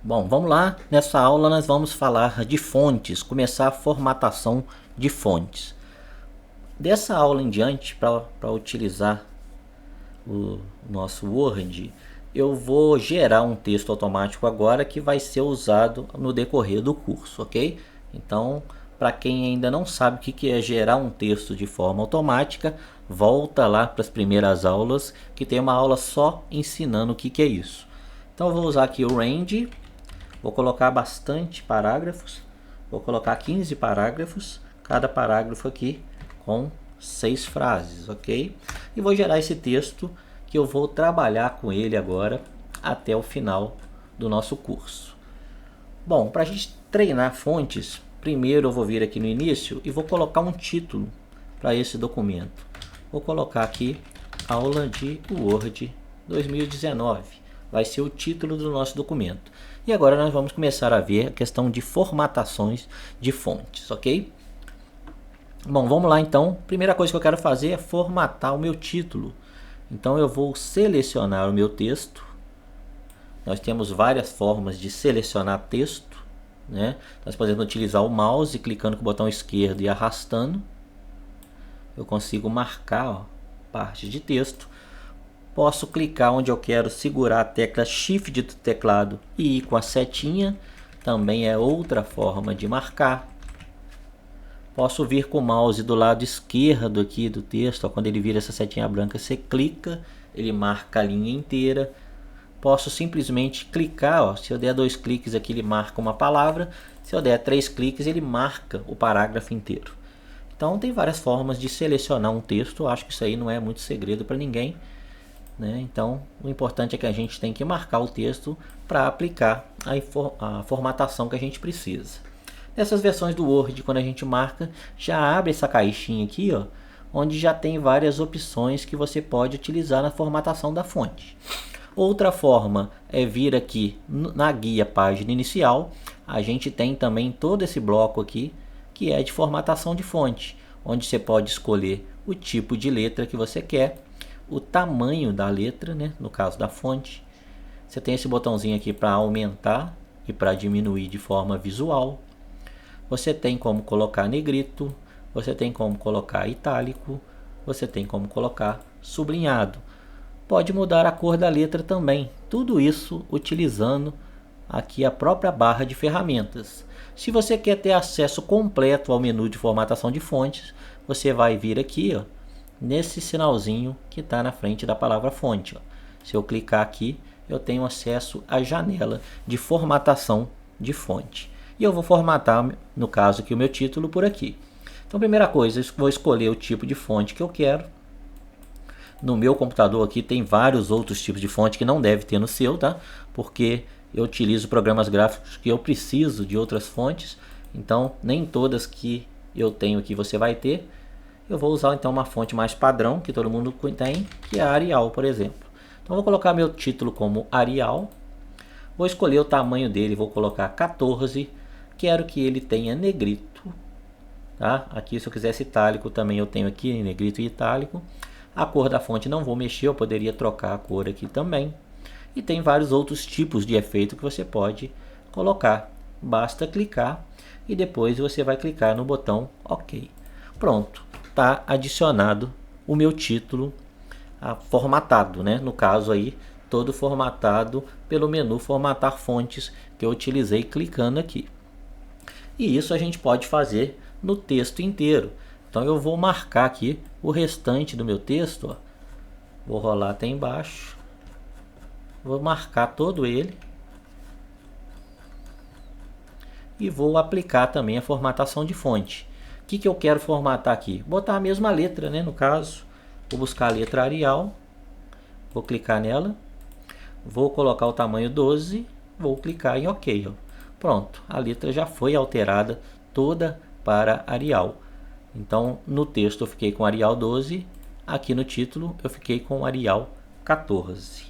Bom, vamos lá. Nessa aula nós vamos falar de fontes, começar a formatação de fontes. Dessa aula em diante, para utilizar o nosso Word, eu vou gerar um texto automático agora que vai ser usado no decorrer do curso, ok? Então, para quem ainda não sabe o que é gerar um texto de forma automática, volta lá para as primeiras aulas, que tem uma aula só ensinando o que é isso. Então, eu vou usar aqui o range. Vou colocar bastante parágrafos. Vou colocar 15 parágrafos. Cada parágrafo aqui com 6 frases, ok? E vou gerar esse texto que eu vou trabalhar com ele agora até o final do nosso curso. Bom, para a gente treinar fontes, primeiro eu vou vir aqui no início e vou colocar um título para esse documento. Vou colocar aqui aula de Word 2019. Vai ser o título do nosso documento. E agora nós vamos começar a ver a questão de formatações de fontes, ok? Bom, vamos lá então. Primeira coisa que eu quero fazer é formatar o meu título. Então eu vou selecionar o meu texto. Nós temos várias formas de selecionar texto, né? Nós podemos utilizar o mouse clicando com o botão esquerdo e arrastando. Eu consigo marcar parte de texto. Posso clicar onde eu quero, segurar a tecla Shift do teclado e ir com a setinha. Também é outra forma de marcar. Posso vir com o mouse do lado esquerdo aqui do texto. Quando ele vira essa setinha branca, você clica, ele marca a linha inteira. Posso simplesmente clicar. Se eu der 2 cliques aqui, ele marca uma palavra. Se eu der 3 cliques, ele marca o parágrafo inteiro. Então tem várias formas de selecionar um texto. Eu acho que isso aí não é muito segredo para ninguém. Então, o importante é que a gente tem que marcar o texto para aplicar a formatação que a gente precisa. Nessas versões do Word, quando a gente marca, já abre essa caixinha aqui, ó, onde já tem várias opções que você pode utilizar na formatação da fonte. Outra forma é vir aqui na guia página inicial. A gente tem também todo esse bloco aqui, que é de formatação de fonte, onde você pode escolher o tipo de letra que você quer, o tamanho da letra, né? No caso da fonte. Você tem esse botãozinho aqui para aumentar e para diminuir de forma visual. Você tem como colocar negrito, você tem como colocar itálico, você tem como colocar sublinhado. Pode mudar a cor da letra também. Tudo isso utilizando aqui a própria barra de ferramentas. Se você quer ter acesso completo ao menu de formatação de fontes, você vai vir aqui, ó, nesse sinalzinho que está na frente da palavra fonte. Ó. Se eu clicar aqui, eu tenho acesso à janela de formatação de fonte. E eu vou formatar, no caso aqui, o meu título por aqui. Então, primeira coisa, eu vou escolher o tipo de fonte que eu quero. No meu computador aqui tem vários outros tipos de fonte que não deve ter no seu, tá? Porque eu utilizo programas gráficos que eu preciso de outras fontes. Então, nem todas que eu tenho aqui você vai ter. Eu vou usar então uma fonte mais padrão, que todo mundo tem, que é a Arial, por exemplo. Então vou colocar meu título como Arial. Vou escolher o tamanho dele, vou colocar 14. Quero que ele tenha negrito. Tá? Aqui, se eu quisesse itálico, também eu tenho aqui negrito e itálico. A cor da fonte não vou mexer, eu poderia trocar a cor aqui também. E tem vários outros tipos de efeito que você pode colocar. Basta clicar e depois você vai clicar no botão OK. Pronto. Está adicionado o meu título formatado, né? No caso aí, todo formatado pelo menu formatar fontes que eu utilizei clicando aqui. E isso a gente pode fazer no texto inteiro. Então eu vou marcar aqui o restante do meu texto. Ó. Vou rolar até embaixo. Vou marcar todo ele. E vou aplicar também a formatação de fonte. O que eu quero formatar aqui? Botar a mesma letra, né? No caso, vou buscar a letra Arial, vou clicar nela, vou colocar o tamanho 12, vou clicar em OK. Ó. Pronto, a letra já foi alterada toda para Arial. Então, no texto eu fiquei com Arial 12, aqui no título eu fiquei com Arial 14.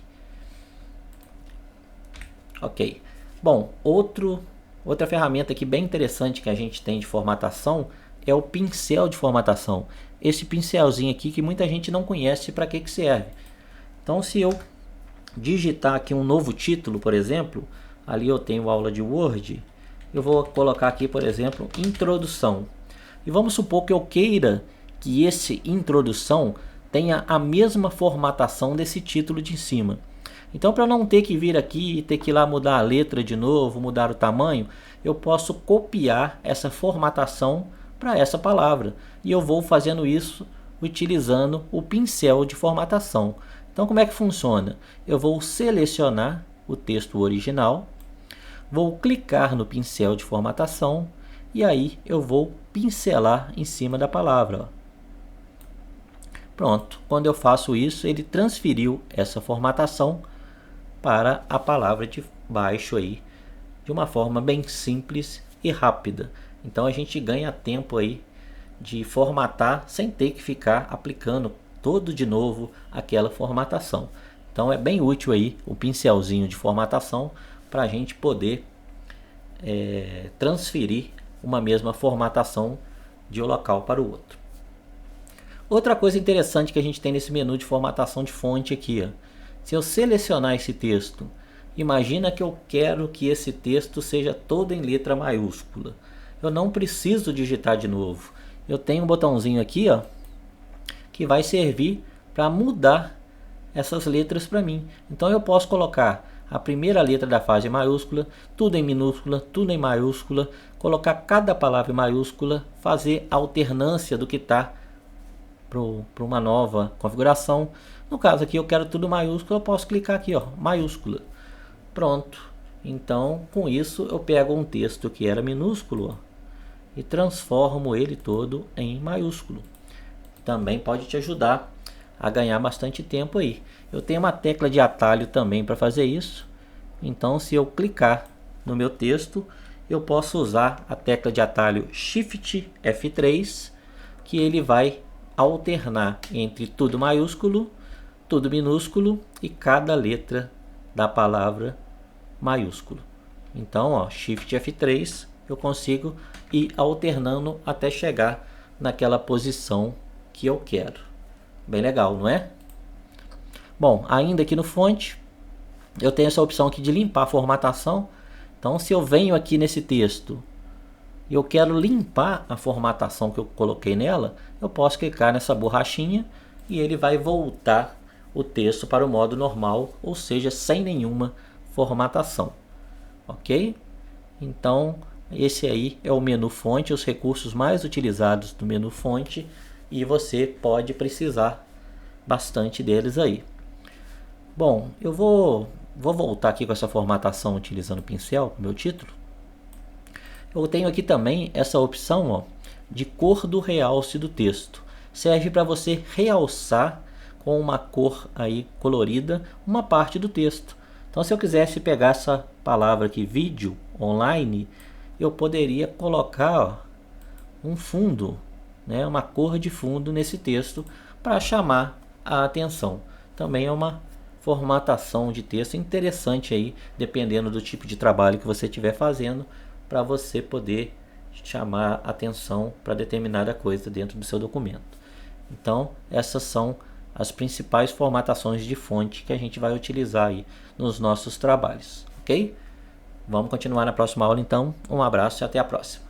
Ok. Bom, outra ferramenta aqui bem interessante que a gente tem de formatação é o pincel de formatação. Esse pincelzinho aqui que muita gente não conhece para que serve. Então, se eu digitar aqui um novo título, por exemplo, ali eu tenho aula de Word, eu vou colocar aqui, por exemplo, introdução. E vamos supor que eu queira que esse introdução tenha a mesma formatação desse título de cima. Então, para não ter que vir aqui e ter que ir lá mudar a letra de novo, mudar o tamanho, eu posso copiar essa formatação para essa palavra. E eu vou fazendo isso utilizando o pincel de formatação. Então, como é que funciona? Eu vou selecionar o texto original, vou clicar no pincel de formatação e aí eu vou pincelar em cima da palavra. Ó. Pronto, quando eu faço isso, ele transferiu essa formatação para a palavra de baixo aí, de uma forma bem simples e rápida. Então a gente ganha tempo aí de formatar sem ter que ficar aplicando todo de novo aquela formatação. Então é bem útil aí o pincelzinho de formatação para a gente poder transferir uma mesma formatação de um local para o outro. Outra coisa interessante que a gente tem nesse menu de formatação de fonte aqui, ó. Se eu selecionar esse texto, imagina que eu quero que esse texto seja todo em letra maiúscula. Eu não preciso digitar de novo. Eu tenho um botãozinho aqui, ó, que vai servir para mudar essas letras para mim. Então eu posso colocar a primeira letra da frase em maiúscula, tudo em minúscula, tudo em maiúscula, colocar cada palavra em maiúscula, fazer a alternância do que está para uma nova configuração. No caso aqui eu quero tudo maiúsculo, eu posso clicar aqui, ó, maiúscula. Pronto. Então com isso eu pego um texto que era minúsculo, ó, e transformo ele todo em maiúsculo. Também pode te ajudar a ganhar bastante tempo aí. Eu tenho uma tecla de atalho também para fazer isso. Então se eu clicar no meu texto, eu posso usar a tecla de atalho Shift F3, que ele vai alternar entre tudo maiúsculo, tudo minúsculo e cada letra da palavra maiúsculo. Então, ó, Shift F3, eu consigo ir alternando até chegar naquela posição que eu quero. Bem legal, não é? Bom, ainda aqui no fonte, eu tenho essa opção aqui de limpar a formatação. Então, se eu venho aqui nesse texto e eu quero limpar a formatação que eu coloquei nela, eu posso clicar nessa borrachinha e ele vai voltar o texto para o modo normal, ou seja, sem nenhuma formatação. Ok? Então, esse aí é o menu fonte, os recursos mais utilizados do menu fonte, e você pode precisar bastante deles aí. Bom, eu vou voltar aqui com essa formatação utilizando o pincel, o meu título. Eu tenho aqui também essa opção, ó, de cor do realce do texto. Serve para você realçar com uma cor aí colorida uma parte do texto. Então, se eu quisesse pegar essa palavra aqui, vídeo online, eu poderia colocar, ó, um fundo, né, uma cor de fundo nesse texto para chamar a atenção. Também é uma formatação de texto interessante aí, dependendo do tipo de trabalho que você estiver fazendo, para você poder chamar atenção para determinada coisa dentro do seu documento. Então, essas são as principais formatações de fonte que a gente vai utilizar aí nos nossos trabalhos, ok? Vamos continuar na próxima aula então. Um abraço e até a próxima.